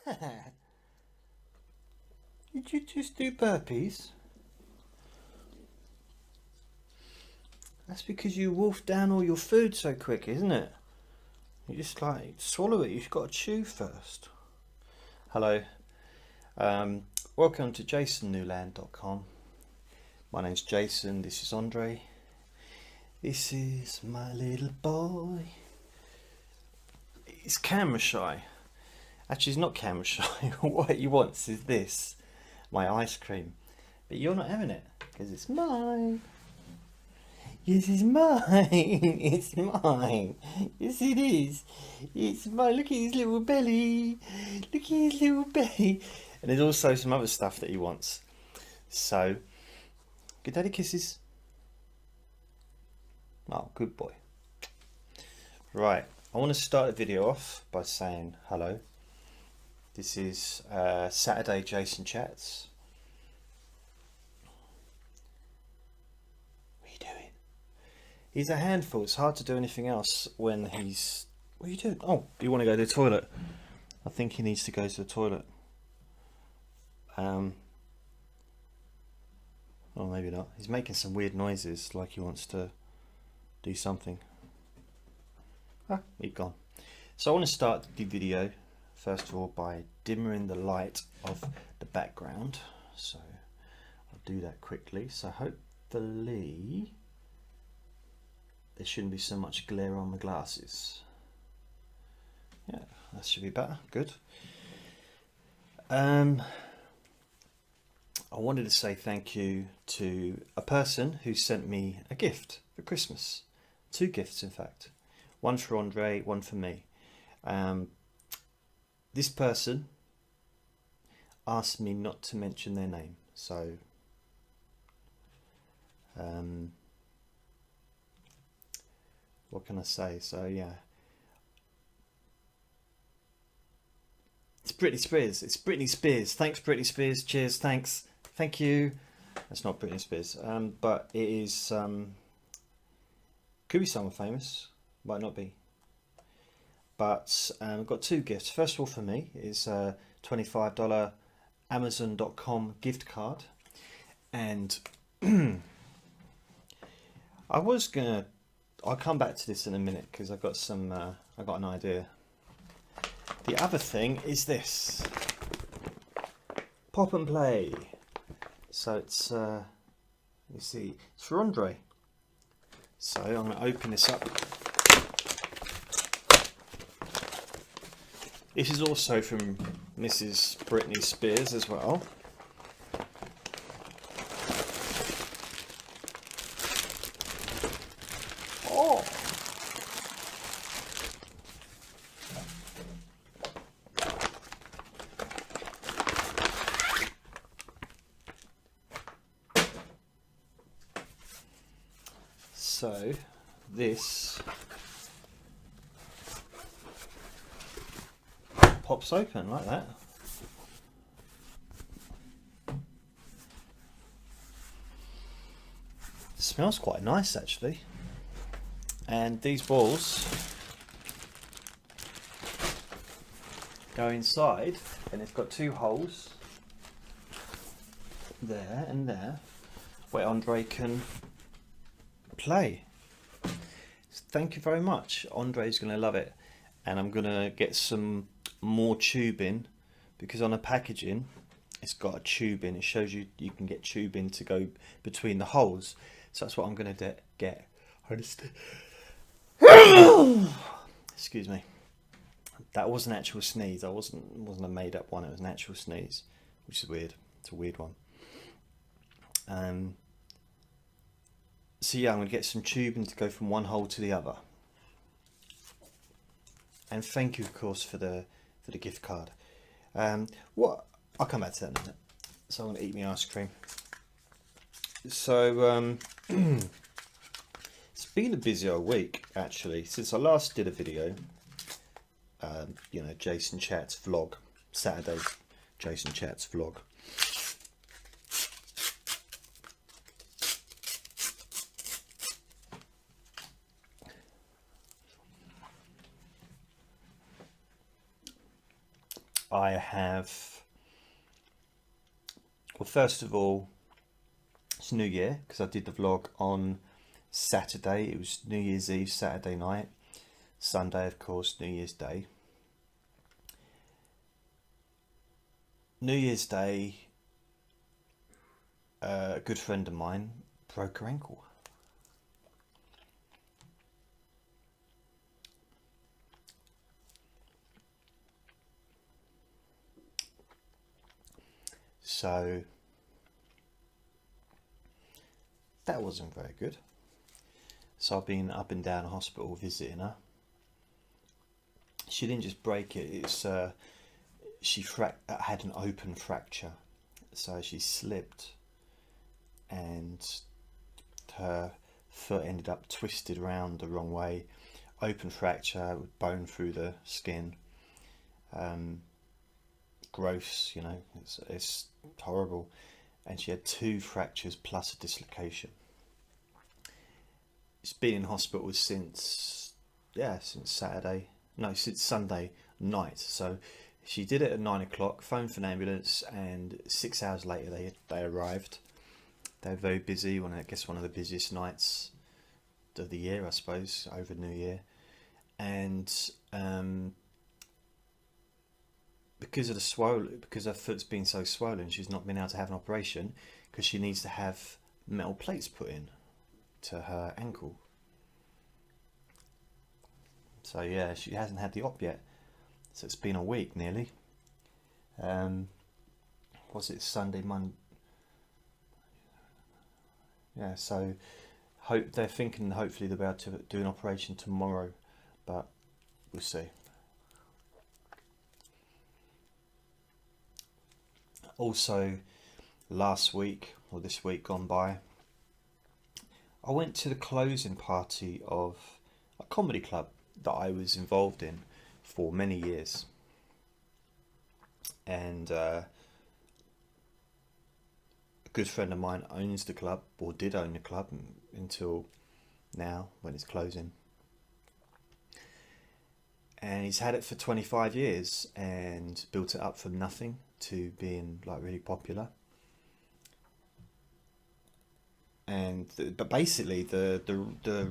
Did you just do burpees? That's because you wolfed down all your food so quick, isn't it? You just like swallow it. You've got to chew first. Hello. Welcome to JasonNewland.com. My name's Jason. This is Andre. This is my little boy. He's camera shy. Actually, he's not camera shy. What he wants is this, my ice cream. But you're not having it because it's mine. Yes, it's mine. It's mine. Yes, it is. It's mine. Look at his little belly. Look at his little belly. And there's also some other stuff that he wants. So, good daddy kisses. Oh, good boy. Right, I want to start the video off by saying hello. This is Saturday JasonChats. What are you doing? He's a handful. It's hard to do anything else when he's... What are you doing? Oh, you want to go to the toilet? I think he needs to go to the toilet. Well, maybe not. He's making some weird noises, like he wants to do something. Ah, he's gone. So I want to start the video first of all by dimming the light of the background. So I'll do that quickly. So hopefully there shouldn't be so much glare on the glasses. Yeah, that should be better. Good. I wanted to say thank you to a person who sent me a gift for Christmas. 2 gifts, in fact. One for Andre, one for me. This person asked me not to mention their name, so what can I say? So yeah, it's Britney Spears. It's Britney Spears. Thanks, Britney Spears. Cheers. Thanks. Thank you. That's not Britney Spears, but it is. Could be someone famous. Might not be. But I've got 2 gifts. First of all, for me is a $25 Amazon.com gift card, and I'll come back to this in a minute because I've got some. I got an idea. The other thing is this. Pop and play. So it's you see, it's for Andre. So I'm going to open this up. This is also from Mrs. Britney Spears as well. Oh! So this pops open like that. It smells quite nice actually. And these balls go inside, and it's got 2 holes there and there where Andre can play. Thank you very much. Andre's going to love it, and I'm going to get some more tubing because on the packaging it's got a tubing. It shows you can get tubing to go between the holes, so that's what I'm going to get. Excuse me, that was an actual sneeze. I wasn't a made up one. It was an actual sneeze, which is weird. It's a weird one. So yeah, I'm going to get some tubing to go from one hole to the other. And thank you, of course, for the gift card. What I'll come back to that in a minute. So I'm going to eat my ice cream. So it's been a busy old week actually since I last did a video. You know, Jason Chats vlog, Saturday Jason Chats vlog. I have, well, first of all, it's New Year, because I did the vlog on Saturday. It was New Year's Eve, Saturday night. Sunday, of course, New Year's Day. New Year's Day, a good friend of mine broke her ankle. So that wasn't very good. So I've been up and down the hospital visiting her. She didn't just break it, it's she had an open fracture. So she slipped and her foot ended up twisted around the wrong way. Open fracture with bone through the skin. Gross, you know, it's horrible. And she had 2 fractures plus a dislocation. She's been in hospital since Sunday night. So she did it at 9 o'clock, phoned for an ambulance, and 6 hours later they arrived. They're very busy, I guess one of the busiest nights of the year, I suppose, over New Year. And because her foot's been so swollen, she's not been able to have an operation because she needs to have metal plates put in to her ankle. So yeah, she hasn't had the op yet. So it's been a week nearly. Was it Sunday, Monday? Yeah, so they're thinking hopefully they'll be able to do an operation tomorrow, but we'll see. Also, last week, or this week gone by, I went to the closing party of a comedy club that I was involved in for many years. And a good friend of mine owns the club, or did own the club until now when it's closing. And he's had it for 25 years and built it up from nothing to being like really popular. And but basically the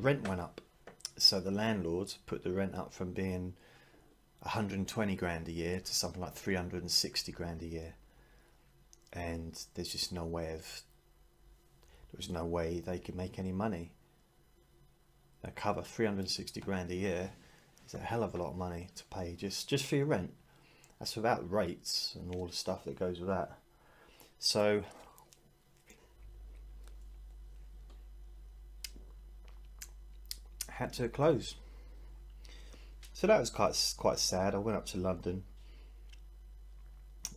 rent went up, so the landlord put the rent up from being 120 grand a year to something like 360 grand a year. And there's just no way they could make any money. They cover 360 grand a year is a hell of a lot of money to pay just for your rent. That's without rates and all the stuff that goes with that. So had to close. So that was quite sad. I went up to London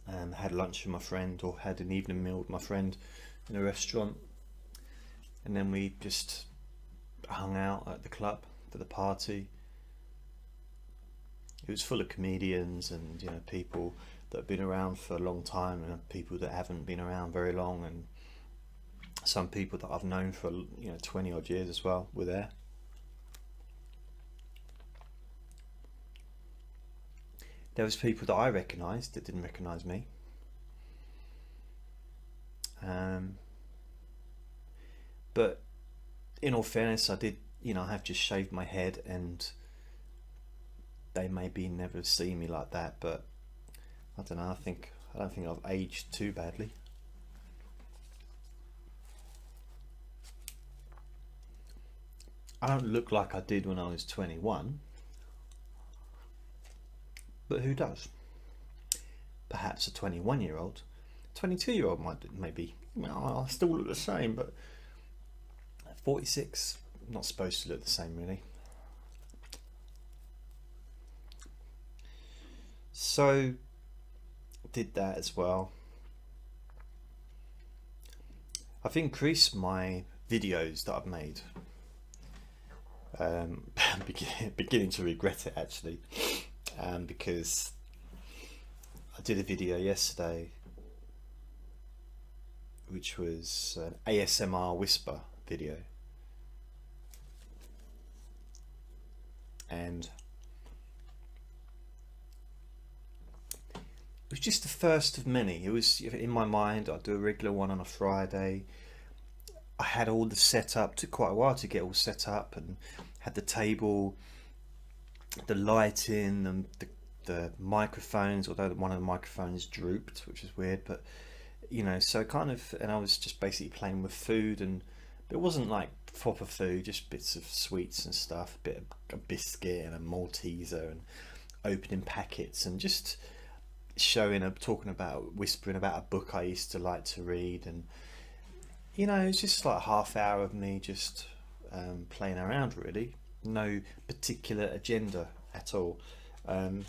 and had lunch with my friend, or had an evening meal with my friend in a restaurant, and then we just hung out at the club for the party. It was full of comedians and, you know, people that have been around for a long time and people that haven't been around very long, and some people that I've known for, 20 odd years as well were there. There was people that I recognised that didn't recognise me. But in all fairness, I have just shaved my head, and they maybe never see me like that, but I don't know, I don't think I've aged too badly. I don't look like I did when I was 21. But who does? Perhaps a 21-year-old. 22-year-old might maybe. I still look the same, but 46, not supposed to look the same really. So did that as well. I've increased my videos that I've made. Beginning to regret it actually. Because I did a video yesterday which was an ASMR whisper video, and was just the first of many. It was in my mind. I'd do a regular one on a Friday. I had all the setup. Took quite a while to get all set up, and had the table, the lighting, and the microphones. Although one of the microphones drooped, which is weird, but you know, so kind of. And I was just basically playing with food, and it wasn't like proper food, just bits of sweets and stuff, a bit of a biscuit and a Malteser, and opening packets, and just talking about, whispering about a book I used to like to read. And you know, it's just like a half hour of me just playing around, really. No particular agenda at all. Um,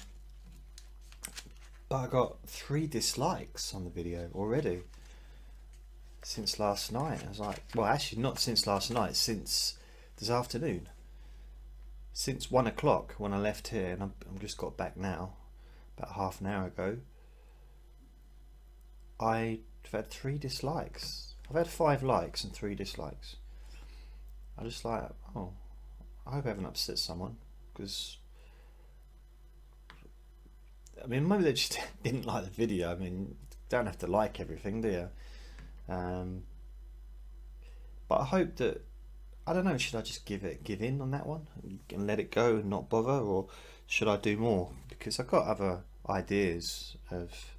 but I got 3 dislikes on the video already since last night. I was like, well, actually, not since last night, since this afternoon. Since 1 o'clock when I left here, and I'm just got back now, about half an hour ago. I've had 3 dislikes. I've had 5 likes and 3 dislikes. I just like, oh, I hope I haven't upset someone, because I mean, maybe they just didn't like the video. I mean, you don't have to like everything, do you? But I hope that, I don't know, should I just give in on that one and let it go and not bother, or should I do more? Because I've got other ideas of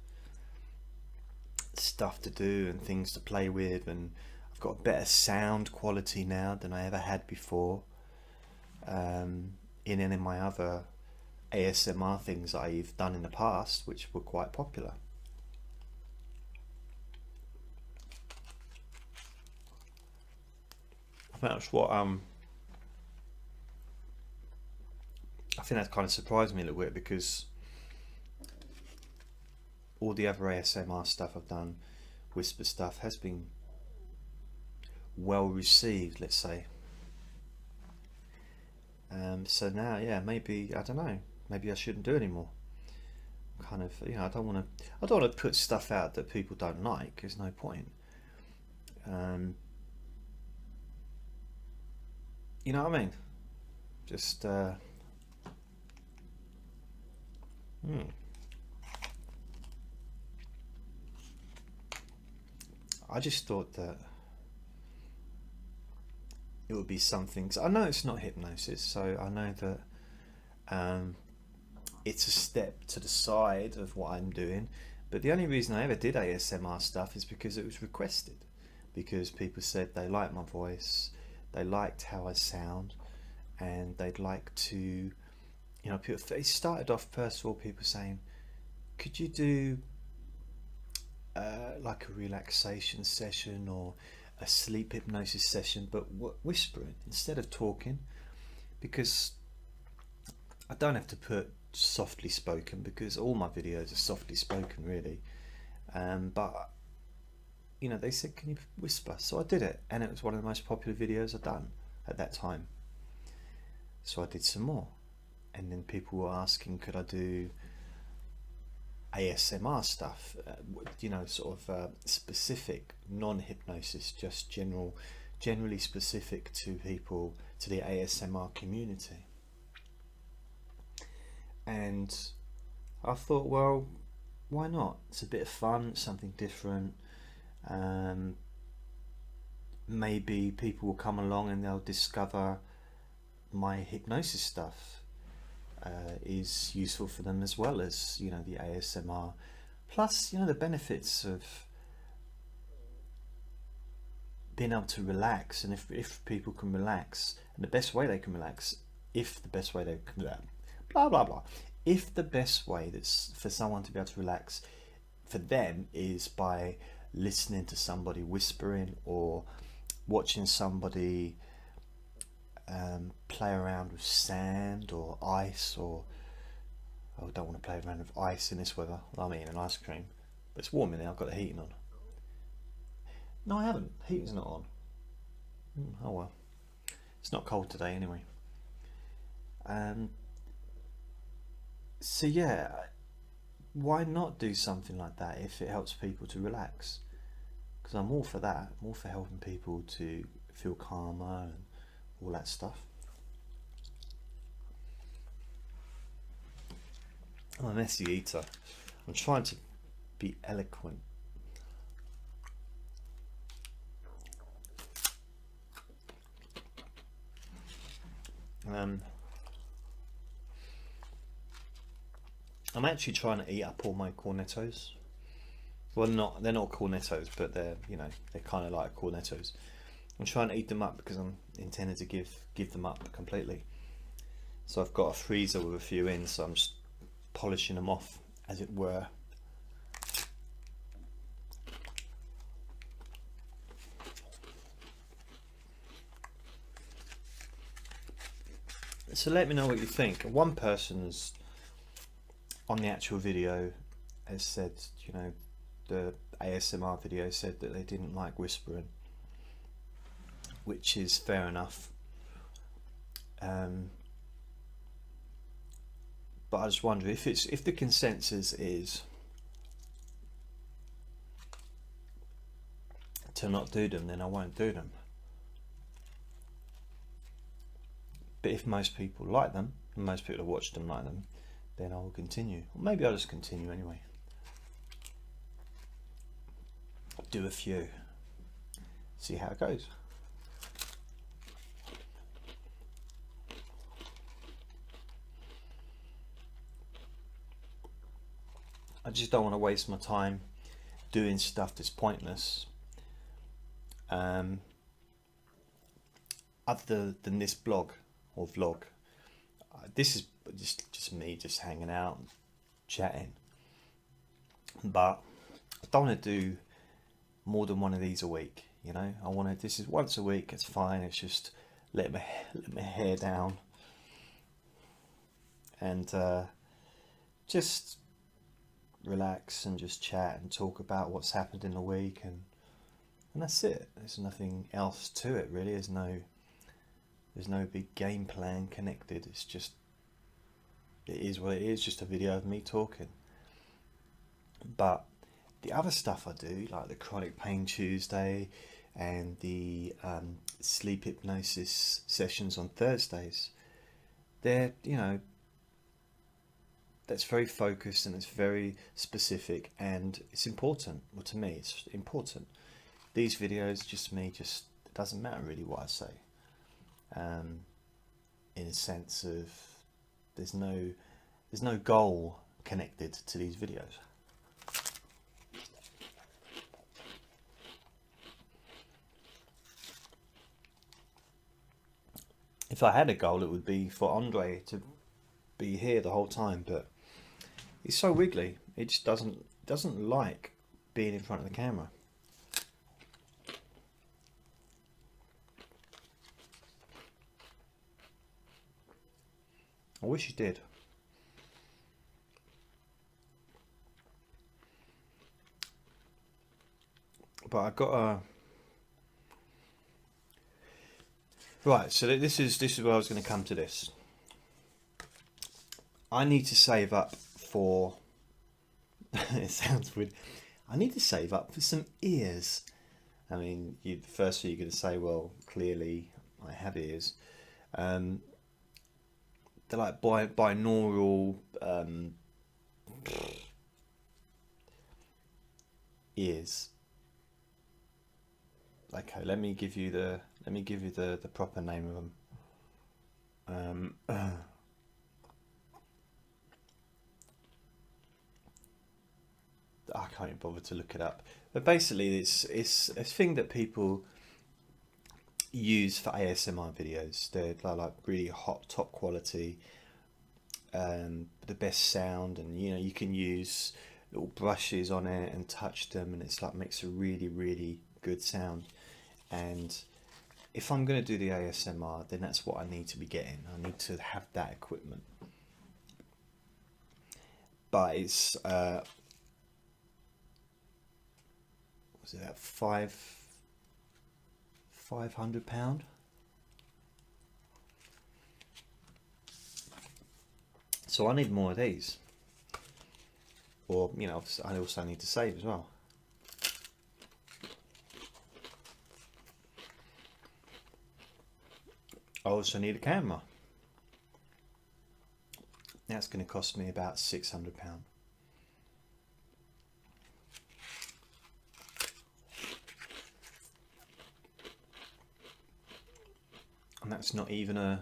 stuff to do and things to play with, and I've got better sound quality now than I ever had before, in any of my other ASMR things that I've done in the past, which were quite popular. I think that's what I think that kind of surprised me a little bit, because all the other ASMR stuff I've done, whisper stuff, has been well received, let's say. So now, yeah, maybe, I don't know, maybe I shouldn't do anymore. Kind of, you know, I don't want to put stuff out that people don't like. There's no point. You know what I mean? Just I just thought that it would be something. 'Cause I know it's not hypnosis, so I know that it's a step to the side of what I'm doing. But the only reason I ever did ASMR stuff is because it was requested, because people said they liked my voice, they liked how I sound, and they'd like to, you know, it started off, first of all, people saying, could you do like a relaxation session or a sleep hypnosis session, but whispering instead of talking, because I don't have to put softly spoken, because all my videos are softly spoken, really. But you know, they said, can you whisper? So I did it, and it was one of the most popular videos I'd done at that time. So I did some more, and then people were asking, could I do ASMR stuff, you know, sort of specific, non-hypnosis, just generally specific to people, to the ASMR community. And I thought, well, why not? It's a bit of fun, something different. Maybe people will come along and they'll discover my hypnosis stuff is useful for them, as well as, you know, the ASMR. Plus, you know, the benefits of being able to relax, and if people can relax, and the best way they can relax, if the best way they can, blah blah blah, if the best way that's for someone to be able to relax for them is by listening to somebody whispering, or watching somebody play around with sand or ice, or I don't want to play around with ice in this weather. I'm eating an ice cream, but it's warm in there. I've got the heating on. No, I haven't. Heating's not on. Oh well. It's not cold today anyway. So yeah, why not do something like that if it helps people to relax? Because I'm all for that. I'm all for helping people to feel calmer and all that stuff. I'm a messy eater. I'm trying to be eloquent. I'm actually trying to eat up all my cornettos. Well, they're not cornettos, but they're, you know, they're kind of like cornettos. I'm trying to eat them up because I'm intending to give them up completely. So I've got a freezer with a few in, so I'm just polishing them off, as it were. So let me know what you think. One person's on the actual video has said, you know, the ASMR video said that they didn't like whispering, which is fair enough. But I just wonder if the consensus is to not do them, then I won't do them. But if most people like them, and most people who watch them like them, then I will continue. Or maybe I'll just continue anyway. Do a few, see how it goes. I just don't want to waste my time doing stuff that's pointless. Other than this blog or vlog, this is just me just hanging out, chatting. But I don't want to do more than one of these a week. You know, this is once a week. It's fine. It's just let my hair down and just relax and just chat and talk about what's happened in the week, and that's it. There's nothing else to it really. There's no big game plan connected. It's just, it is what it is, just a video of me talking. But the other stuff I do, like the Chronic Pain Tuesday and the sleep hypnosis sessions on Thursdays, they're, you know, that's very focused and it's very specific and it's important. Well, to me, it's important. These videos, just me, it doesn't matter really what I say. In a sense of there's no goal connected to these videos. If I had a goal, it would be for Andre to be here the whole time, but he's so wiggly. He just doesn't like being in front of the camera. I wish he did. But I got a right. So this is where I was going to come to this. I need to save up for. It sounds weird. I need to save up for some ears. I mean, firstly you're going to say, well, clearly I have ears. They're like binaural ears. Okay, let me give you the proper name of them. I can't even bother to look it up. But basically, it's a thing that people use for ASMR videos. They're like really hot, top quality, the best sound, and you know, you can use little brushes on it and touch them, and it's like makes a really, really good sound. And if I'm going to do the ASMR, then that's what I need to be getting. I need to have that equipment. But it's was it that £500? So I need more of these, or you know, I also need to save as well. I also need a camera. That's going to cost me about £600. and that's not even an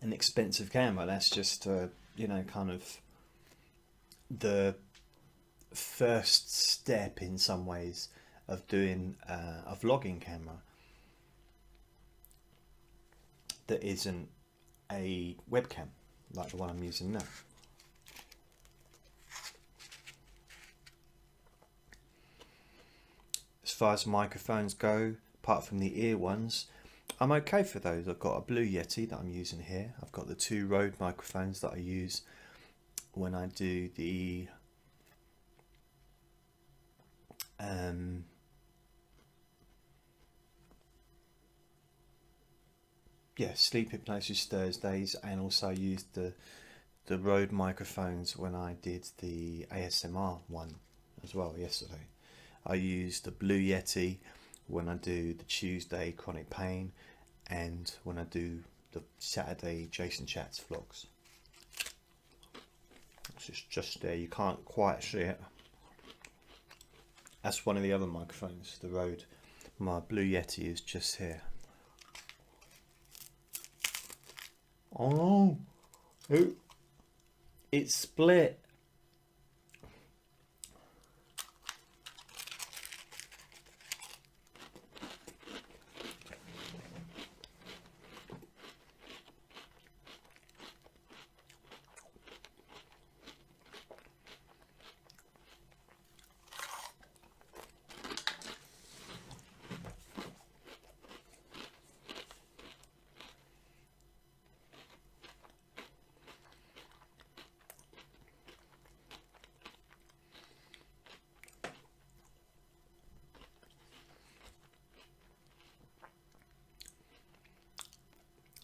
expensive camera. That's just you know, kind of the first step in some ways of doing a vlogging camera that isn't a webcam like the one I'm using now. As far as microphones go, apart from the ear ones, I'm okay for those. I've got a Blue Yeti that I'm using here. I've got the 2 Rode microphones that I use when I do the Sleeping Places Thursdays, and also used the Rode microphones when I did the ASMR one as well yesterday. I used the Blue Yeti when I do the Tuesday Chronic Pain and when I do the Saturday JasonChats vlogs. It's just there, you can't quite see it. That's one of the other microphones, the Rode. My Blue Yeti is just here. Oh, it split.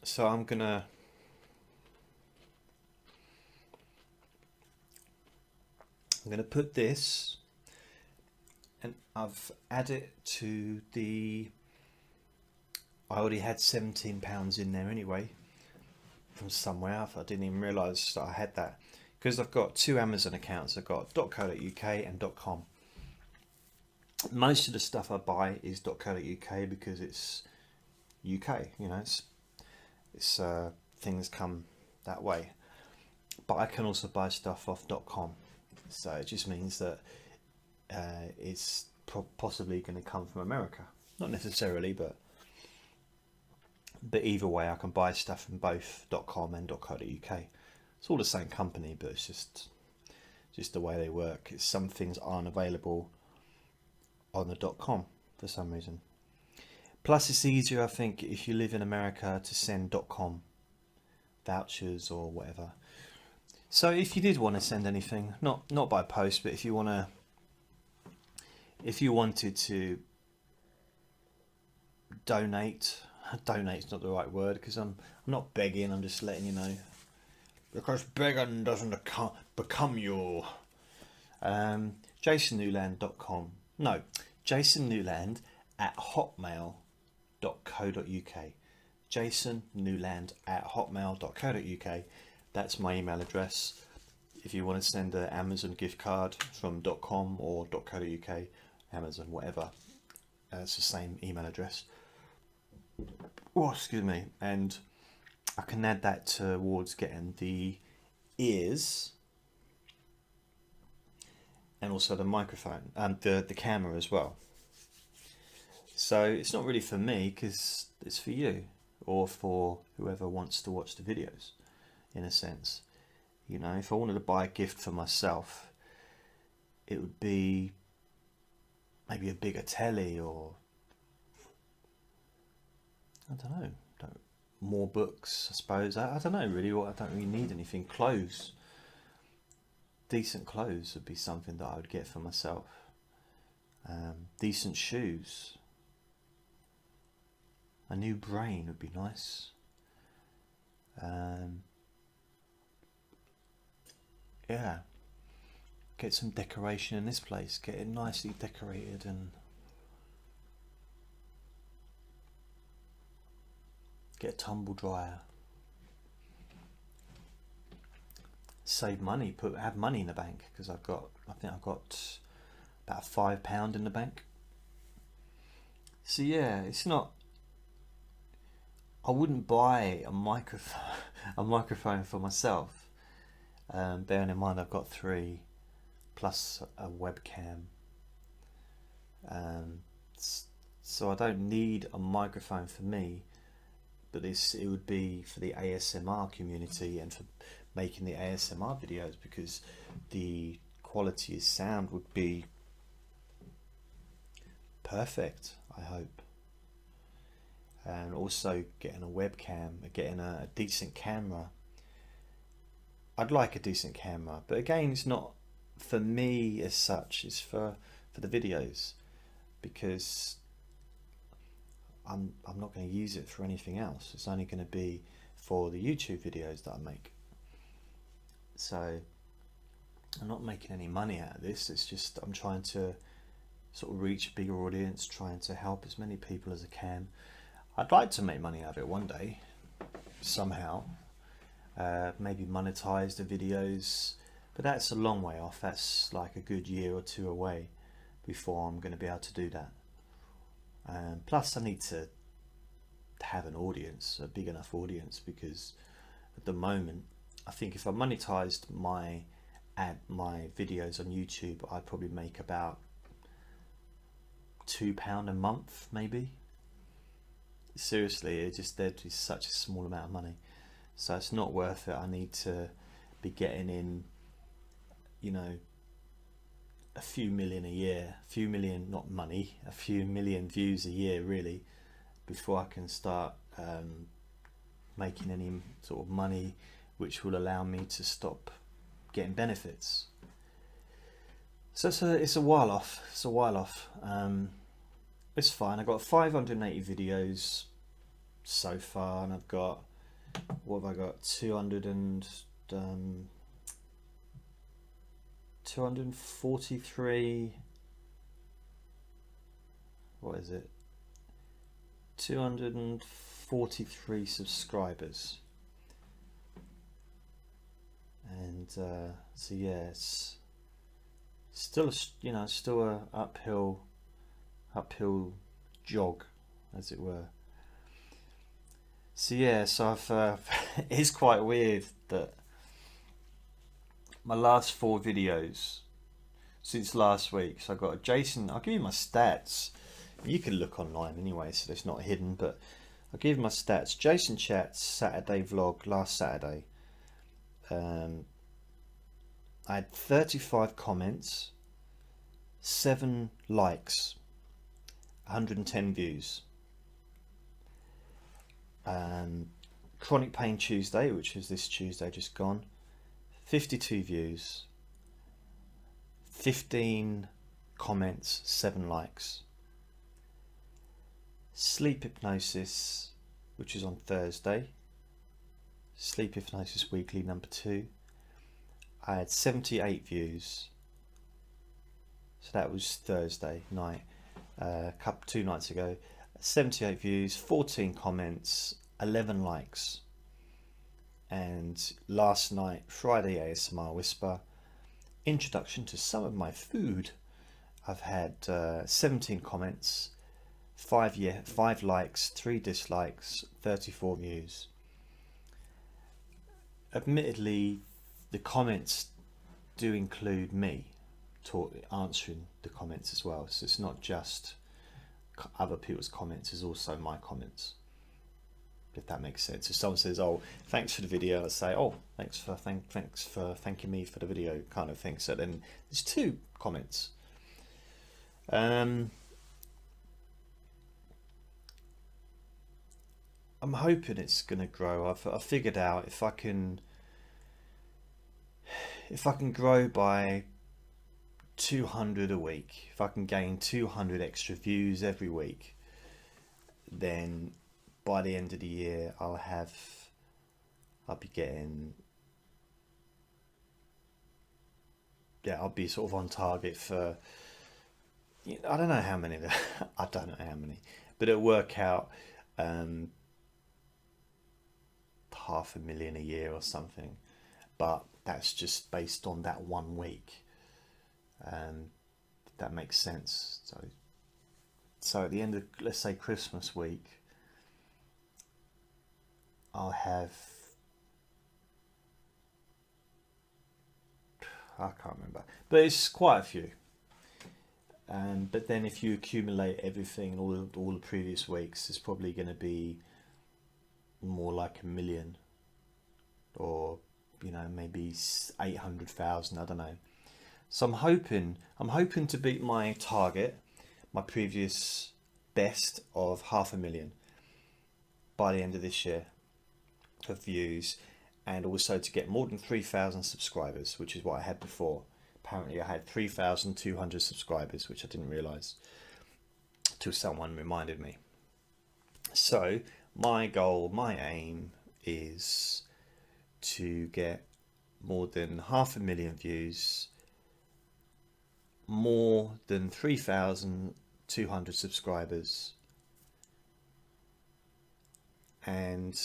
So I'm gonna put this, and I've added to the, I already had £17 in there anyway from somewhere. I didn't even realise that I had that, because I've got 2 Amazon accounts. I've got .co.uk and .com. Most of the stuff I buy is .co.uk because it's UK, you know, it's things come that way. But I can also buy stuff off .com, so it just means that it's possibly going to come from America. Not necessarily, but either way, I can buy stuff from both .com and .co.uk. It's all the same company, but it's just the way they work. It's some things aren't available on the .com for some reason. Plus, it's easier, I think, if you live in America to send .com vouchers or whatever. So if you did want to send anything, not by post, but if you wanted to donate's not the right word, because I'm not begging, I'm just letting you know, because begging doesn't become your jasonnewland.com. No, jasonnewland@hotmail.co.uk. jasonnewland@hotmail.co.uk. That's my email address. If you want to send an Amazon gift card from .com or .co.uk, Amazon, whatever, it's the same email address. Oh, excuse me. And I can add that towards getting the ears and also the microphone and the camera as well. So it's not really for me, because it's for you or for whoever wants to watch the videos, in a sense. You know, if I wanted to buy a gift for myself, it would be maybe a bigger telly, or I don't know, more books, I suppose. I don't know really. I don't really need anything. Clothes, decent clothes would be something that I would get for myself. Decent shoes. A new brain would be nice. Yeah, get some decoration in this place, get it nicely decorated, and get a tumble dryer. Save money, have money in the bank, because I think I've got about £5 in the bank. So yeah, it's not I wouldn't buy a microphone a microphone for myself. Bearing in mind I've got 3 plus a webcam. So I don't need a microphone for me, but it would be for the ASMR community and for making the ASMR videos, because the quality of sound would be perfect, I hope. And also getting a webcam, getting a decent camera. I'd like a decent camera, but again, it's not for me as such, it's for the videos, because I'm not going to use it for anything else. It's only going to be for the YouTube videos that I make. So I'm not making any money out of this. It's just I'm trying to sort of reach a bigger audience, trying to help as many people as I can. I'd like to make money out of it one day, somehow. Maybe monetize the videos, but that's a long way off. That's like a good year or 2 away before I'm going to be able to do that. Plus I need to have an audience, a big enough audience, because at the moment I think if I monetized my videos on YouTube, I'd probably make about £2 a month, maybe. Seriously, there'd be such a small amount of money, so it's not worth it. I need to be getting in, you know, a few million a year, a few million, not money, a few million views a year really, before I can start making any sort of money which will allow me to stop getting benefits. So it's a while off. It's fine. I've got 580 videos so far, and I've got, what have I got, 243, what is it, 243 subscribers, and so yeah, it's still a uphill jog, as it were. So yeah, so I've it's quite weird that my last 4 videos since last week, so I got a Jason, I'll give you my stats, you can look online anyway, so it's not hidden, but I'll give you my stats. JasonChats Saturday vlog last Saturday, I had 35 comments, 7 likes, 110 views. Chronic Pain Tuesday, which is this Tuesday just gone, 52 views, 15 comments, 7 likes. Sleep Hypnosis, which is on Thursday, Sleep Hypnosis Weekly number 2, I had 78 views, so that was Thursday night, 2 nights ago. 78 views, 14 comments, 11 likes. And last night, Friday ASMR Whisper, introduction to some of my food. I've had 17 comments, 5 likes, 3 dislikes, 34 views. Admittedly, the comments do include me answering the comments as well, so it's not just other people's comments, is also my comments, if that makes sense. If someone says, oh, thanks for the video, I say, oh, thanks for thanking me for the video, kind of thing. So then there's 2 comments. I'm hoping it's gonna grow. I've figured out if I can grow by 200 a week, if I can gain 200 extra views every week, then by the end of the year I'll be getting, I'll be sort of on target for, I don't know how many, but it'll work out $500,000 a year or something, but that's just based on that 1 week. That makes sense. So at the end of, let's say, Christmas week, I'll have, I can't remember, but it's quite a few. But then if you accumulate everything, all the previous weeks, it's probably going to be more like 1 million, or maybe 800,000. I don't know. So I'm hoping to beat my target, my previous best of 500,000 by the end of this year of views, and also to get more than 3,000 subscribers, which is what I had before. Apparently I had 3,200 subscribers, which I didn't realise till someone reminded me. So my goal, my aim is to get more than 500,000 views, more than 3,200 subscribers, and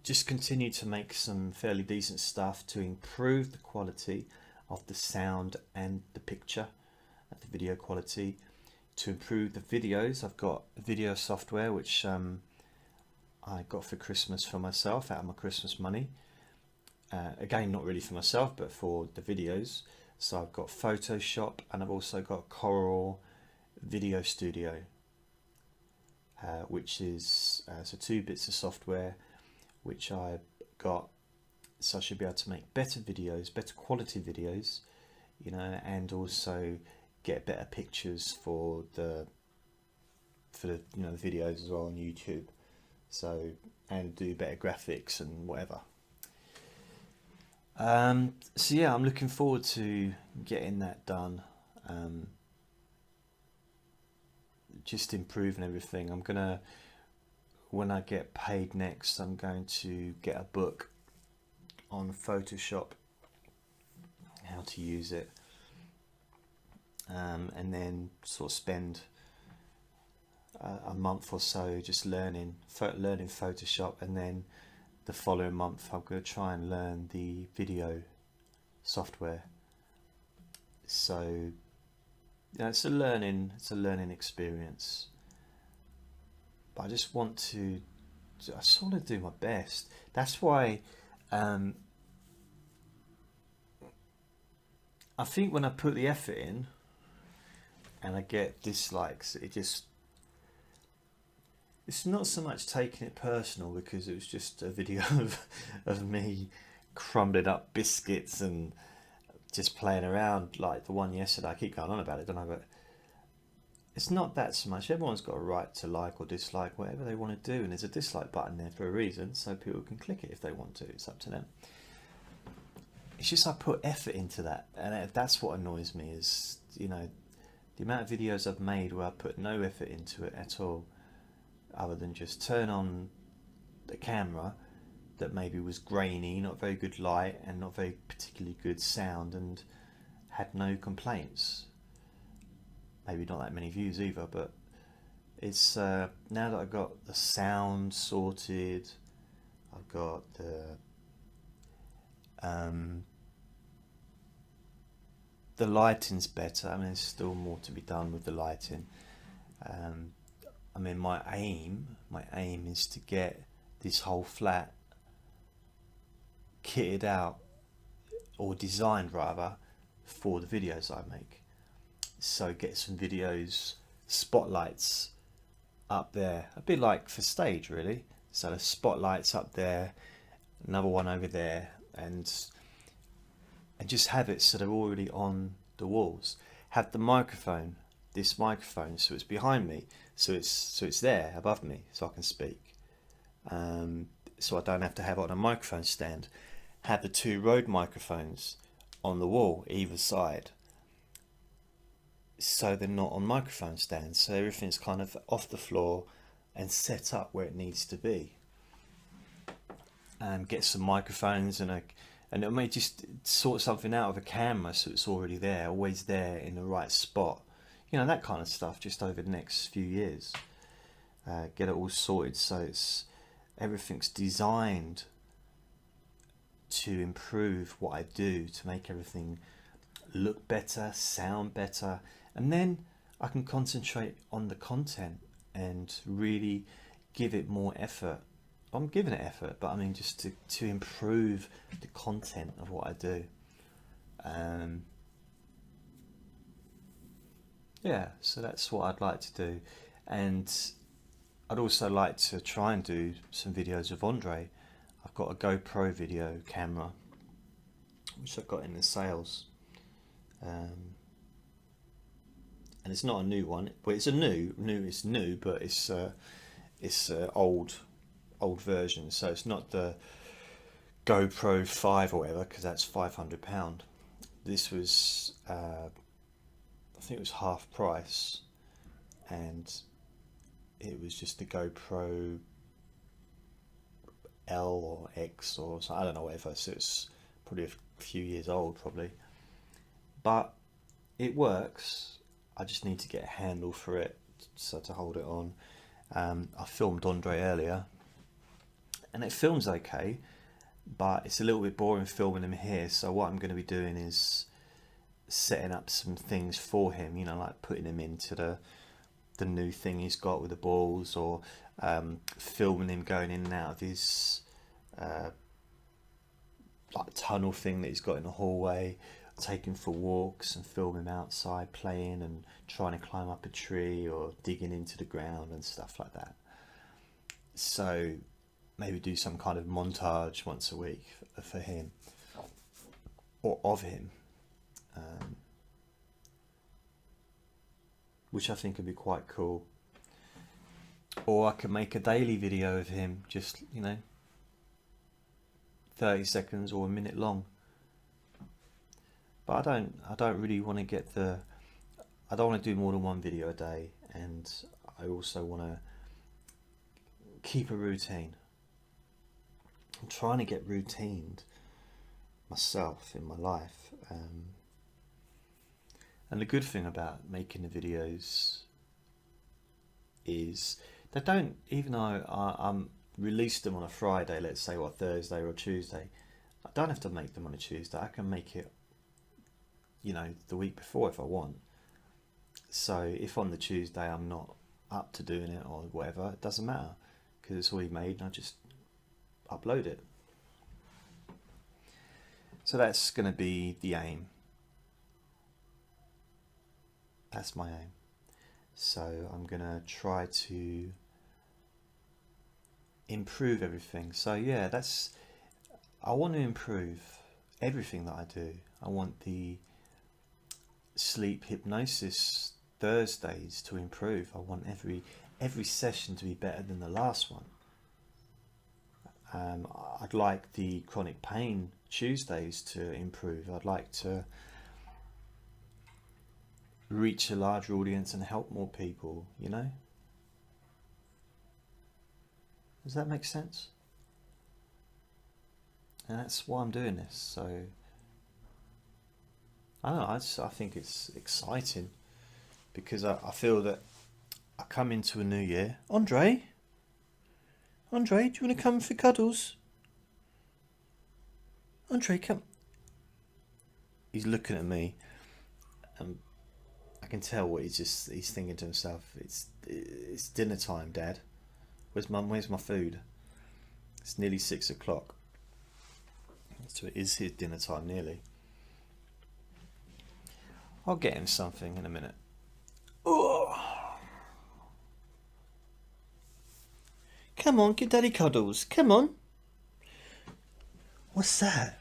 just continue to make some fairly decent stuff to improve the quality of the sound and the picture, the video quality, to improve the videos. I've got video software which I got for Christmas for myself, out of my Christmas money. Again, not really for myself, but for the videos. So I've got Photoshop, and I've also got Coral Video Studio, which is so 2 bits of software which I got, so I should be able to make better videos, better quality videos, and also get better pictures for the the videos as well on YouTube. So, and do better graphics and whatever. So yeah, I'm looking forward to getting that done. Just improving everything. I'm gonna, when I get paid next, I'm going to get a book on Photoshop, how to use it, and then sort of spend a month or so just learning Photoshop, and then the following month I'm going to try and learn the video software. So it's a learning experience, but I just want to do my best. That's why I think when I put the effort in and I get dislikes, it's not so much taking it personal, because it was just a video of me crumbling up biscuits and just playing around, like the one yesterday. I keep going on about it, don't I? But it's not that so much. Everyone's got a right to like or dislike whatever they want to do, and there's a dislike button there for a reason, so people can click it if they want to. It's up to them. It's just I put effort into that, and that's what annoys me, is the amount of videos I've made where I put no effort into it at all, other than just turn on the camera that maybe was grainy, not very good light, and not very particularly good sound, and had no complaints. Maybe not that many views either, but it's now that I've got the sound sorted, I've got the lighting's better. I mean, there's still more to be done with the lighting. I mean, my aim is to get this whole flat kitted out, or designed rather, for the videos I make. So get some videos, spotlights up there, a bit like for stage really. So the spotlights up there, another one over there, and just have it so they're already on the walls. Have the microphone, this microphone, so it's behind me, so it's there above me, so I can speak. So I don't have to have it on a microphone stand. Have the 2 Rode microphones on the wall either side, so they're not on microphone stands, so everything's kind of off the floor and set up where it needs to be. Get some microphones, and it may just sort something out of a camera so it's already there, always there in the right spot, that kind of stuff, just over the next few years. Get it all sorted so everything's designed to improve what I do, to make everything look better, sound better, and then I can concentrate on the content and really give it more effort I'm giving it effort, but I mean just to improve the content of what I do. Yeah, so that's what I'd like to do, and I'd also like to try and do some videos of Andre. I've got a GoPro video camera which I got in the sales, and it's not a new one. Well, it's a it's new, but it's old version. So it's not the GoPro 5 or whatever, because that's £500. This was I think it was half price, and it was just the GoPro L or X or so, I don't know, whatever. So it's probably a few years old, probably, but it works. I just need to get a handle for it, so to hold it on. I filmed Andre earlier, and it films okay, but it's a little bit boring filming him here. So what I'm going to be doing is setting up some things for him, you know, like putting him into the new thing he's got with the balls, or filming him going in and out of his like tunnel thing that he's got in the hallway, take him for walks and film him outside playing and trying to climb up a tree or digging into the ground and stuff like that. So maybe do some kind of montage once a week for him, or of him, which I think would be quite cool. Or I could make a daily video of him, just, you know, 30 seconds or a minute long. But I don't really want to get I don't want to do more than one video a day, and I also want to keep a routine. I'm trying to get routined myself in my life, and the good thing about making the videos is they don't, even though I'm release them on a Friday, let's say, or Thursday or Tuesday, I don't have to make them on a Tuesday. I can make it, you know, the week before if I want. So if on the Tuesday I'm not up to doing it or whatever, it doesn't matter, because it's already made and I just upload it. So that's going to be the aim. That's my aim. So I'm going to try to improve everything. So yeah, I want to improve everything that I do. I want the sleep hypnosis Thursdays to improve. I want every session to be better than the last one. I'd like the chronic pain Tuesdays to improve. I'd like to reach a larger audience and help more people, you know? Does that make sense? And that's why I'm doing this. So I don't know, I think it's exciting, because I feel that I come into a new year. Andre, do you want to come for cuddles? Andre, come. He's looking at me, and I can tell what he's thinking to himself. It's dinner time, Dad. Where's my food? It's nearly 6 o'clock. So it is his dinner time, nearly. I'll get him something in a minute. Oh. Come on, give Daddy cuddles. Come on. What's that?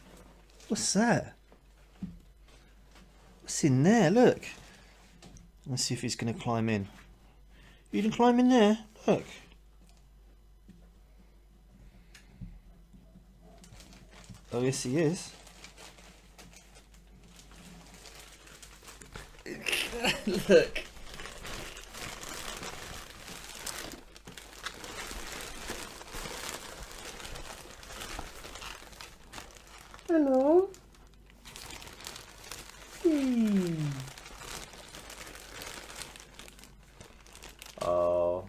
What's that? What's in there? Look. Let's see if he's going to climb in. You can climb in there. Look. Oh, yes, he is. Look. Hello. Oh.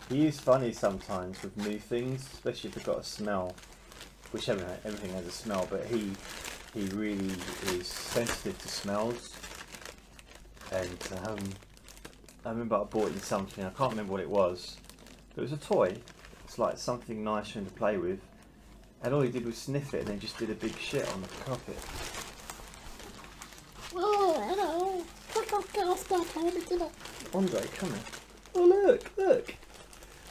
He is funny sometimes with new things, especially if they've got a smell. Which everything has a smell, but he really is sensitive to smells. And I remember I bought him something, I can't remember what it was, It was a toy. It's like something nice for him to play with. And all he did was sniff it and then just did a big shit on the carpet. Oh, hello. Get off that, I want to do that. Andre, come here. Oh, look, look.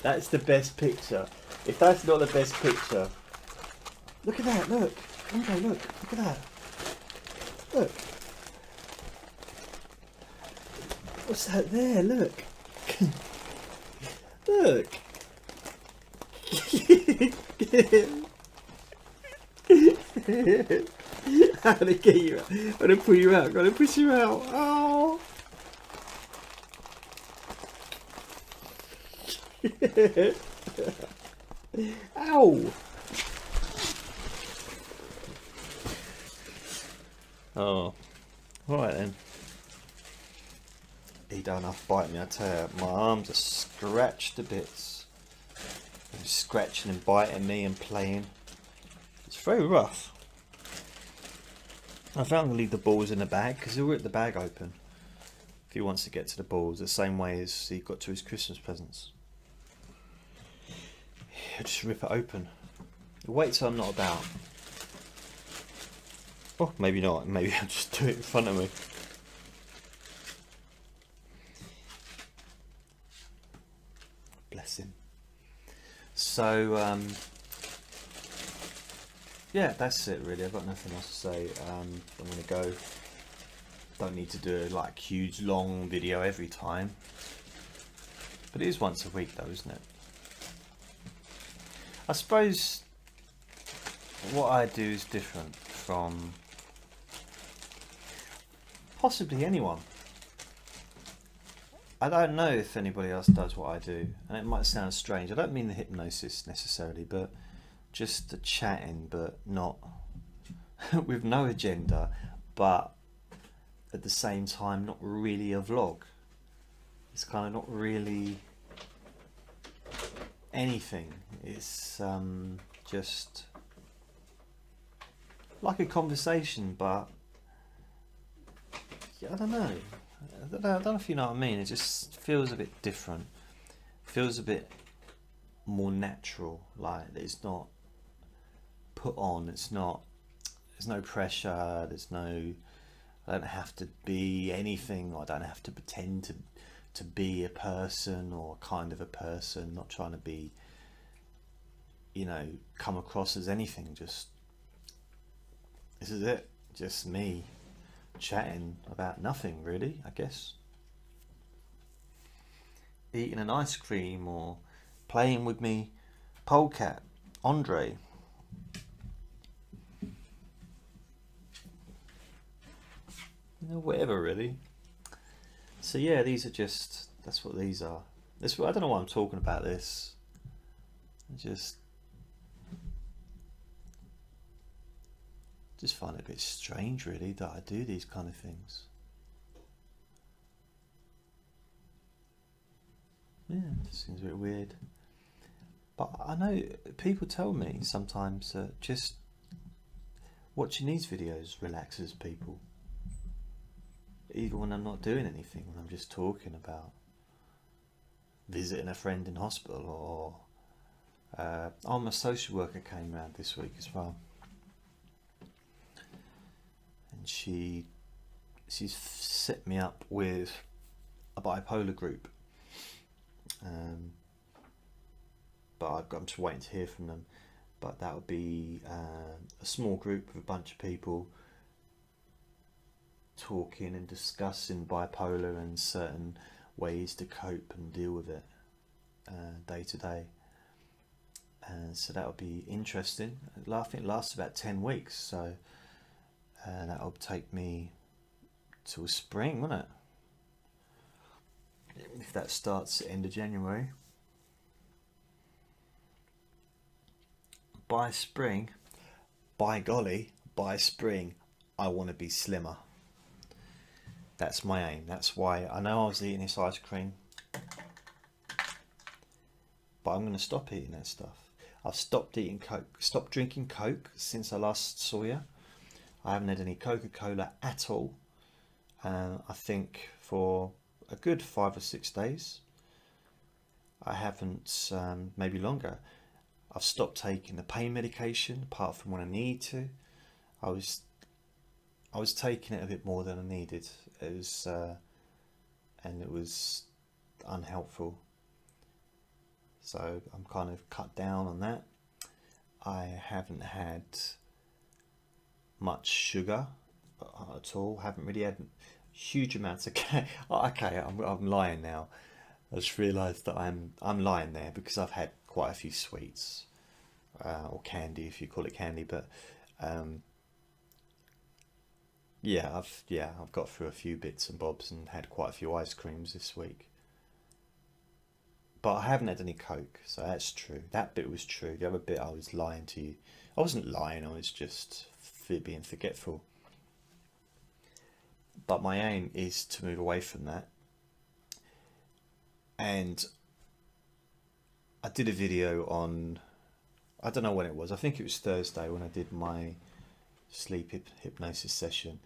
That's the best picture. If that's not the best picture. Look at that, look. Andre, look at that. Look. What's that there? Look. Look. How to get you out? I'm gonna pull you out. I'm gonna push you out. Oh. Ow. Oh. Right then. He don't enough bite me, I tell you. My arms are scratched to bits. He's scratching and biting me and playing. It's very rough. I found to leave the balls in the bag because he'll rip the bag open if he wants to get to the balls, the same way as he got to his Christmas presents. He'll just rip it open. He'll wait till I'm not about. Oh, maybe not. Maybe I'll just do it in front of me. Bless him. So, yeah, that's it really. I've got nothing else to say. I'm going to go. Don't need to do a like huge long video every time. But it is once a week though, isn't it? I suppose what I do is different from possibly anyone. I don't know if anybody else does what I do, and it might sound strange. I don't mean the hypnosis necessarily, but just the chatting, but not with no agenda, but at the same time not really a vlog. It's kind of not really anything. It's just like a conversation, but I don't know. I don't know if you know what I mean. It just feels a bit different. Feels a bit more natural. Like it's not put on. It's not. There's no pressure. There's no. I don't have to be anything. Or I don't have to pretend to be a person or kind of a person. Not trying to be. You know, come across as anything. Just this is it. Just me. Chatting about nothing really, I guess. Eating an ice cream or playing with me polecat, Andre. You know, whatever really. So yeah, these are just, that's what these are. This, I don't know why I'm talking about this. Just find it a bit strange really that I do these kind of things. Yeah, it just seems a bit weird. But I know people tell me sometimes that just watching these videos relaxes people. Even when I'm not doing anything, when I'm just talking about visiting a friend in hospital or my social worker came round this week as well. And she's set me up with a bipolar group, but I'm just waiting to hear from them. But that would be a small group of a bunch of people talking and discussing bipolar and certain ways to cope and deal with it day to day. And so that would be interesting. I think it lasts about 10 weeks, so that'll take me till spring, won't it? If that starts at the end of January. By spring, by golly, by spring, I want to be slimmer. That's my aim. That's why I know I was eating this ice cream, but I'm going to stop eating that stuff. I've stopped eating Coke, stopped drinking Coke since I last saw you. I haven't had any Coca-Cola at all. I think for a good 5 or 6 days. I haven't, maybe longer. I've stopped taking the pain medication apart from when I need to. I was taking it a bit more than I needed. It was and it was unhelpful. So I'm kind of cut down on that. I haven't had much sugar at all. Haven't really had huge amounts of okay, I'm lying now. I just realised that I'm lying there because I've had quite a few sweets, or candy if you call it candy. But yeah, I've got through a few bits and bobs and had quite a few ice creams this week. But I haven't had any Coke, so that's true. That bit was true. The other bit, I was lying to you. I wasn't lying. I was just being forgetful. But my aim is to move away from that. And I did a video on, I don't know when it was. I think it was Thursday when I did my sleep hypnosis session.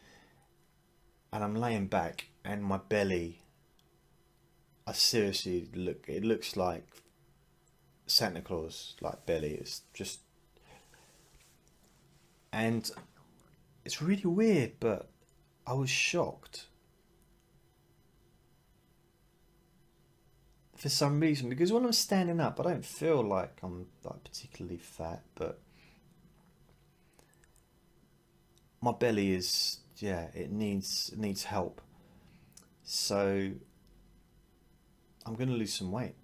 And I'm laying back and my belly, I seriously look, it looks like Santa Claus, like belly. It's just, and it's really weird, but I was shocked for some reason, because when I'm standing up, I don't feel like I'm like particularly fat, but my belly is, yeah, it needs help. So I'm going to lose some weight.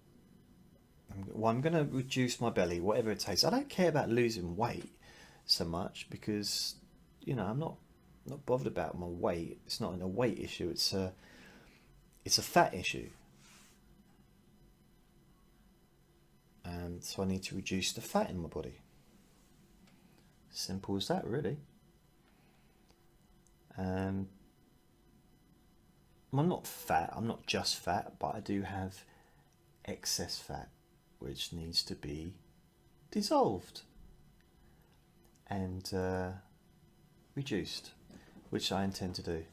I'm going to reduce my belly, whatever it takes. I don't care about losing weight so much because, you know, I'm not bothered about my weight. It's not a weight issue. It's a fat issue. And so I need to reduce the fat in my body. Simple as that, really. I'm not fat. I'm not just fat, but I do have excess fat, which needs to be dissolved and reduced, which I intend to do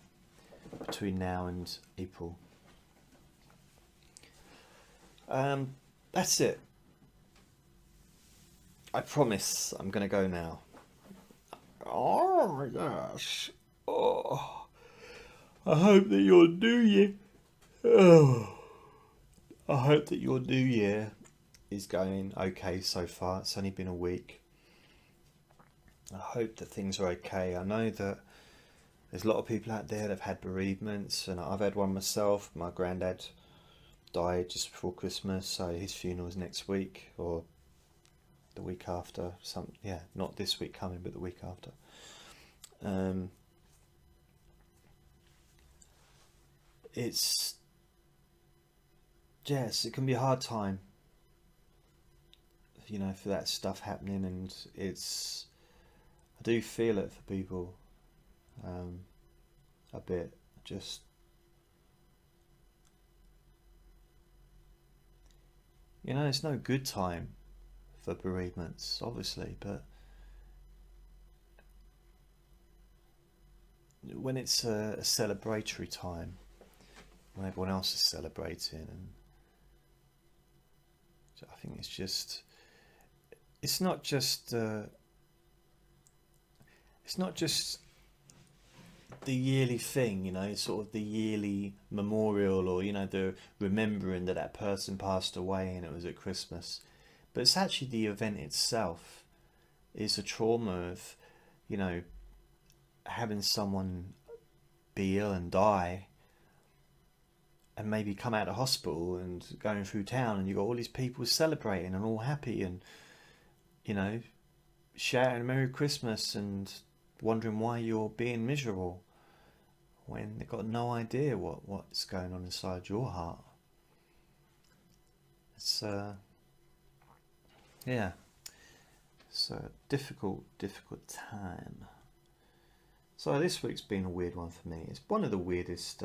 between now and April. That's it. I promise I'm going to go now. Oh my gosh. Oh, I hope that your new year. Oh, I hope that your new year is going okay so far. It's only been a week. I hope that things are okay. I know that there's a lot of people out there that have had bereavements, and I've had one myself. My granddad died just before Christmas, so his funeral's next week or the week after. Not this week coming, but the week after. It can be a hard time, you know, for that stuff happening, and I do feel it for people, a bit, just, you know, it's no good time for bereavements, obviously, but when it's a celebratory time, when everyone else is celebrating, and I think it's not just the yearly thing, you know, it's sort of the yearly memorial, or, you know, the remembering that person passed away and it was at Christmas, but it's actually the event itself. Is a trauma of, you know, having someone be ill and die, and maybe come out of hospital and going through town, and you've got all these people celebrating and all happy and, you know, shouting Merry Christmas and wondering why you're being miserable when they've got no idea what's going on inside your heart. It's it's a difficult time. So this week's been a weird one for me. It's one of the weirdest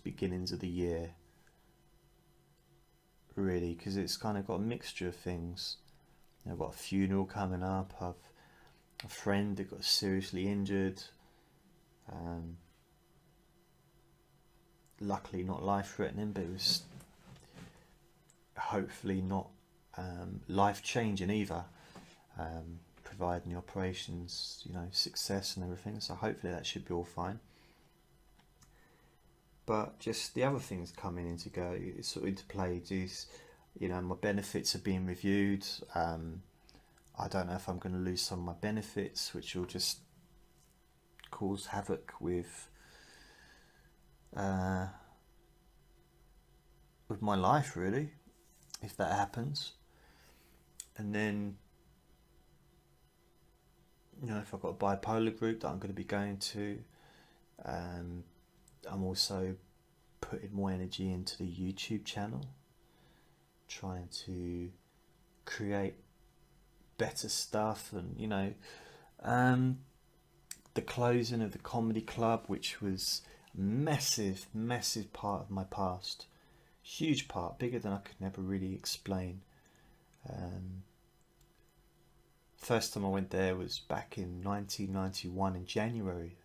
beginnings of the year, really, because it's kind of got a mixture of things. I've got a funeral coming up. I've a friend that got seriously injured. Luckily not life-threatening, but it was hopefully not life-changing either, providing the operations, you know, success and everything. So hopefully that should be all fine. But just the other things coming into go, sort of into play is, you know, my benefits are being reviewed. I don't know if I'm going to lose some of my benefits, which will just cause havoc with my life, really, if that happens. And then, you know, if I've got a bipolar group that I'm going to be going to, I'm also putting more energy into the YouTube channel, trying to create better stuff. And, you know, the closing of the comedy club, which was a massive part of my past, huge part, bigger than I could never really explain. First time I went there was back in 1991 in January,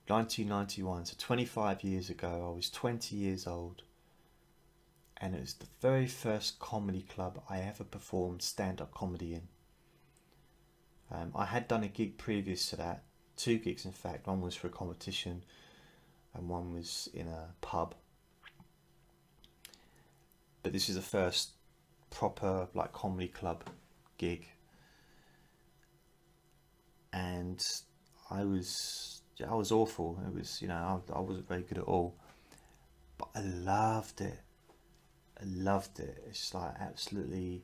1991, so 25 years ago. I was 20 years old, and it was the very first comedy club I ever performed stand-up comedy in. I had done a gig previous to that, 2 gigs in fact. One was for a competition and one was in a pub, but this is the first proper like comedy club gig, and I was awful. It was, you know, I wasn't very good at all, but I loved it. It's like absolutely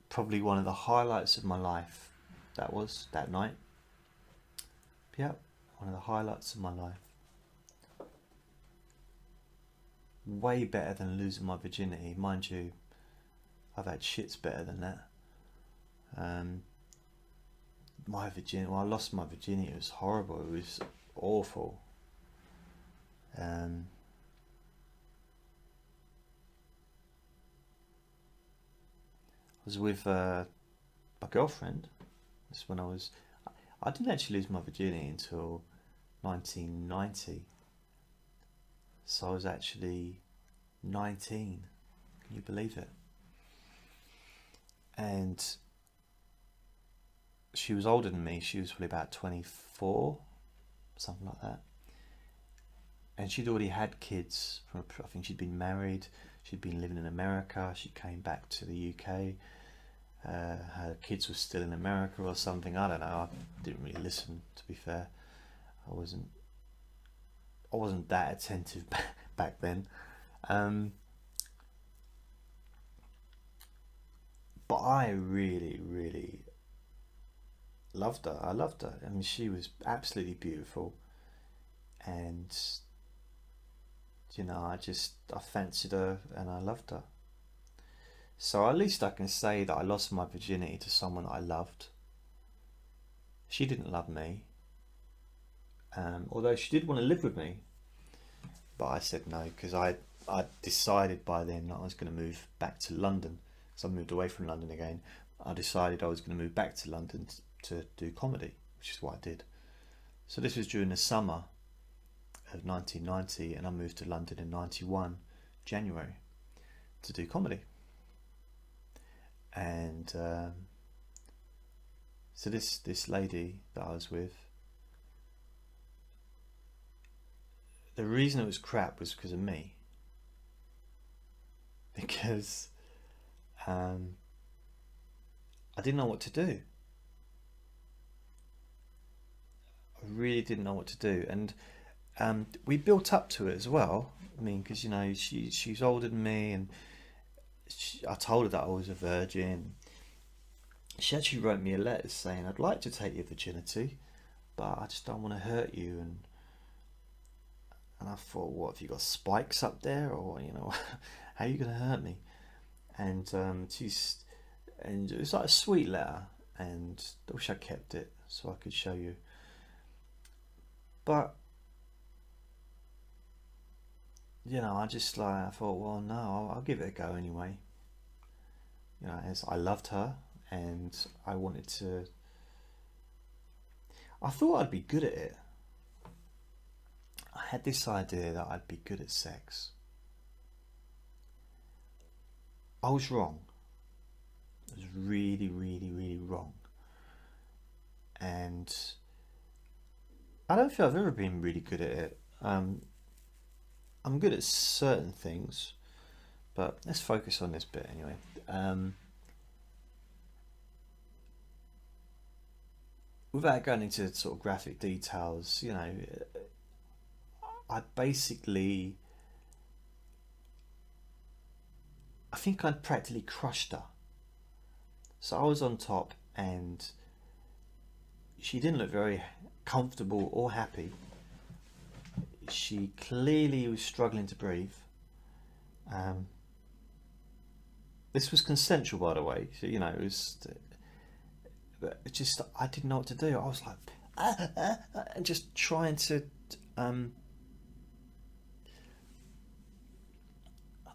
probably one of the highlights of my life. That was that night. Yeah, one of the highlights of my life. Way better than losing my virginity, mind you. I've had shits better than that. My virginity, well, I lost my virginity. It was horrible. It was awful. I was with my girlfriend. That's when I didn't actually lose my virginity until 1990. So I was actually 19. Can you believe it? And she was older than me. She was probably about 24, something like that. And she'd already had kids. I think she'd been married. She'd been living in America. She came back to the UK. Her kids were still in America or something. I don't know. I didn't really listen, to be fair. I wasn't that attentive back then. But I really loved her. I loved her. I mean, she was absolutely beautiful, and you know, I fancied her and I loved her. So at least I can say that I lost my virginity to someone that I loved. She didn't love me, although she did want to live with me, but I said no, because I decided by then that I was going to move back to London. So I moved away from London again. I decided I was going to move back to London to do comedy, which is what I did. So this was during the summer of 1990, and I moved to London in 91 January to do comedy. And so this lady that I was with, the reason it was crap was because of me, because I didn't know what to do. I really didn't know what to do, and we built up to it as well. I mean, because, you know, she's older than me, and I told her that I was a virgin. She actually wrote me a letter saying, "I'd like to take your virginity, but I just don't want to hurt you." And I thought, what, have you got spikes up there, or, you know, how are you going to hurt me? And and it was like a sweet letter, and I wish I kept it so I could show you. But you know, I thought, well, no, I'll give it a go anyway. You know, as I loved her, and I thought I'd be good at it. I had this idea that I'd be good at sex. I was wrong. I was really, really, really wrong. And I don't feel I've ever been really good at it. I'm good at certain things, but let's focus on this bit anyway. Without going into sort of graphic details, you know, I think I'd practically crushed her. So I was on top and she didn't look very comfortable or happy. She clearly was struggling to breathe. This was consensual, by the way. So, you know, it was just, I didn't know what to do. I was like, and just trying to, I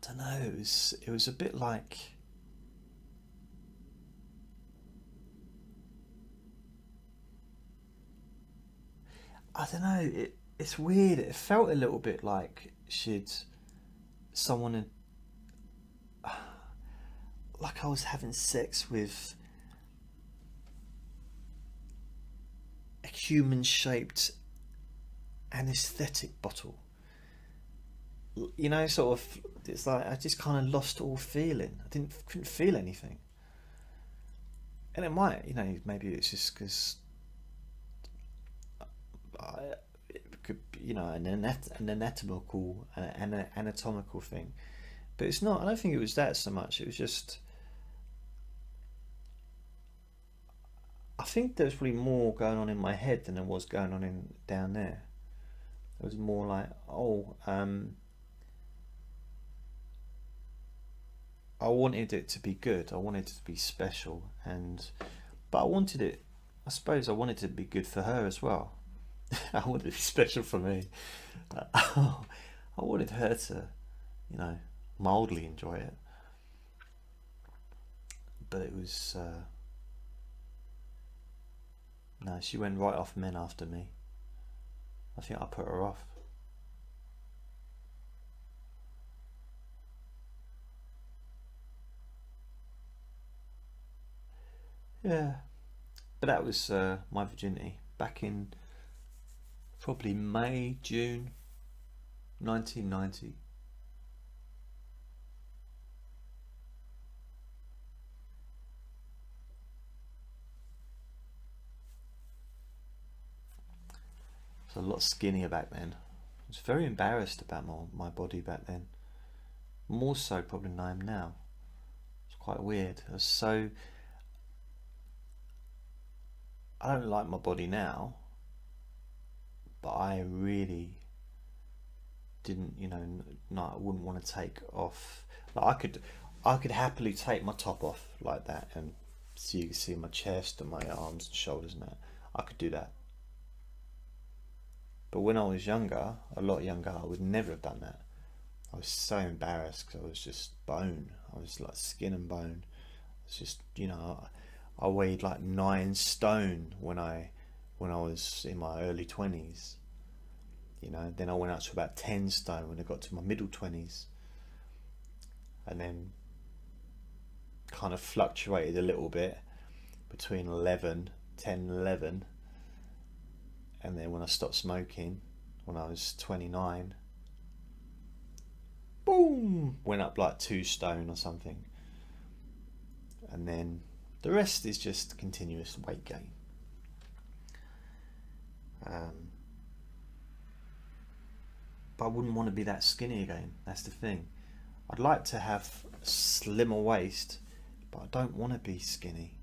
don't know. It was a bit like, I don't know. It's weird. It felt a little bit like someone had, like I was having sex with a human-shaped anesthetic bottle. You know, sort of. It's like I just kind of lost all feeling. Couldn't feel anything. And it might, you know, maybe it's just because it could be, you know, an anatomical thing, but it's not. I don't think it was that so much. It was just, I think there was probably more going on in my head than there was going on in down there. It was more like, I wanted it to be good. I wanted it to be special, but I wanted it. I suppose I wanted it to be good for her as well. I wanted it to be special for me. I wanted her to, you know, mildly enjoy it. But it was no. She went right off men after me. I think I put her off. Yeah, but that was my virginity back in probably May, June 1990. I was a lot skinnier back then. I was very embarrassed about my body back then. More so probably than I am now. It's quite weird. I don't like my body now, but I really didn't, you know, no, I wouldn't want to take off. Like I could happily take my top off like that, and so you can see my chest and my arms and shoulders and that. I could do that. But when I was younger, a lot younger, I would never have done that. I was so embarrassed because I was just bone. I was like skin and bone. It's just, you know, I weighed like 9 stone when I was in my early 20s. You know, then I went up to about 10 stone when I got to my middle 20s, and then kind of fluctuated a little bit between 10, 11, and then when I stopped smoking when I was 29, boom, went up like 2 stone or something, and then the rest is just continuous weight gain. But I wouldn't want to be that skinny again. That's the thing. I'd like to have a slimmer waist, but I don't want to be skinny.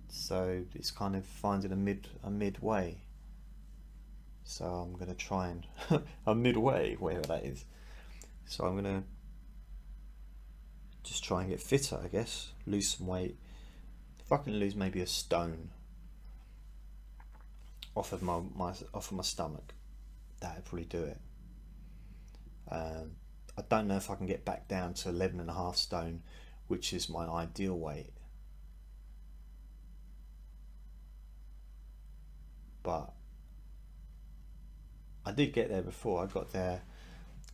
So it's kind of finding a midway. So I'm gonna try and a midway, whatever that is. So I'm gonna just try and get fitter, I guess. Lose some weight. If I can lose maybe a stone off of my stomach, that'd probably do it. I don't know if I can get back down to 11.5 stone, which is my ideal weight. But I did get there before. I got there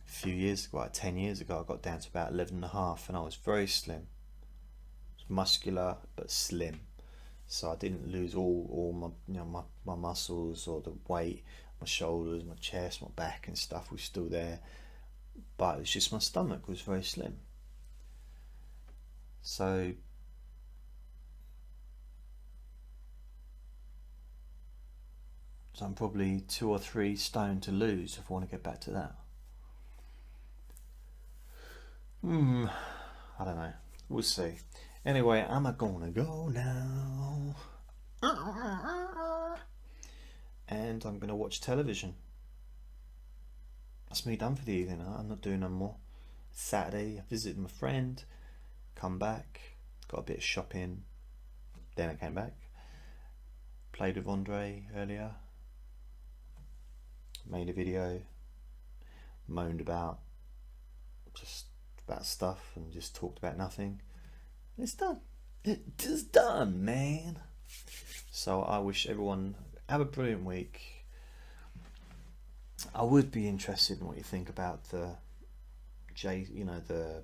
few years ago, like 10 years ago, I got down to about 11.5, and I was very slim. Muscular but slim. So I didn't lose all my, my muscles or the weight. My shoulders, my chest, my back and stuff was still there, but it's just my stomach was very slim. So I'm probably 2 or 3 stone to lose if I want to get back to that. I don't know. We'll see. Anyway, I'm gonna go now. And I'm gonna watch television. That's me done for the evening. I'm not doing no more. Saturday, I visited my friend, come back, got a bit of shopping, then I came back, played with Andre earlier, made a video, moaned about stuff and just talked about nothing. It's done. It is done, man. So I wish everyone have a brilliant week. I would be interested in what you think about the the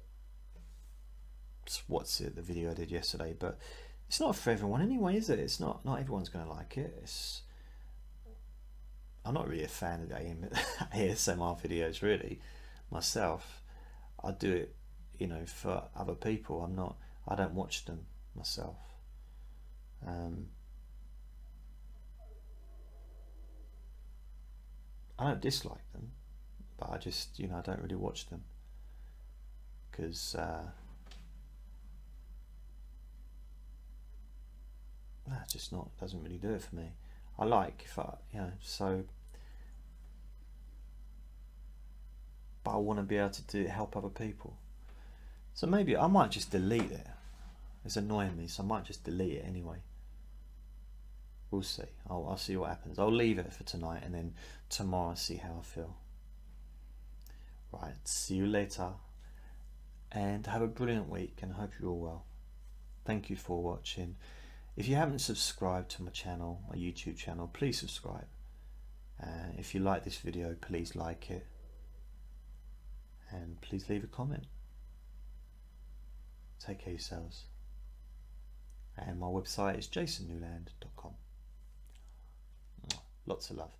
video I did yesterday, but it's not for everyone anyway, is it? It's not everyone's going to like it. I'm not really a fan of the ASMR videos, really, myself. I do it, for other people. I don't watch them myself. I don't dislike them, but I just, I don't really watch them because that's just doesn't really do it for me. I like but I want to be able to help other people. So maybe I might just delete it. It's annoying me, so I might just delete it anyway. We'll see. I'll see what happens. I'll leave it for tonight, and then tomorrow I'll see how I feel. Right, see you later, and have a brilliant week, and I hope you're all well. Thank you for watching. If you haven't subscribed to my channel, my YouTube channel, please subscribe. If you like this video, please like it, and please leave a comment. Take care of yourselves. And my website is jasonnewland.com. Lots of love.